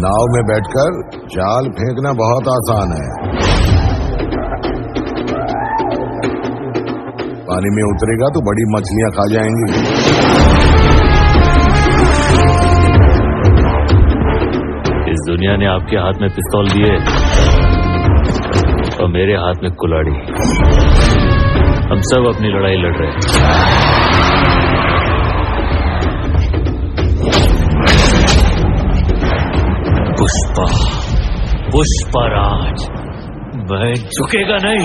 नाव में बैठकर जाल फेंकना बहुत आसान है। पानी में उतरेगा तो बड़ी मछलियां खा जाएंगी। इस दुनिया ने आपके हाथ में पिस्तौल दिए और मेरे हाथ में कुल्हाड़ी। हम सब अपनी लड़ाई लड़ रहे हैं। पुष्पराज, मैं झुकेगा नहीं।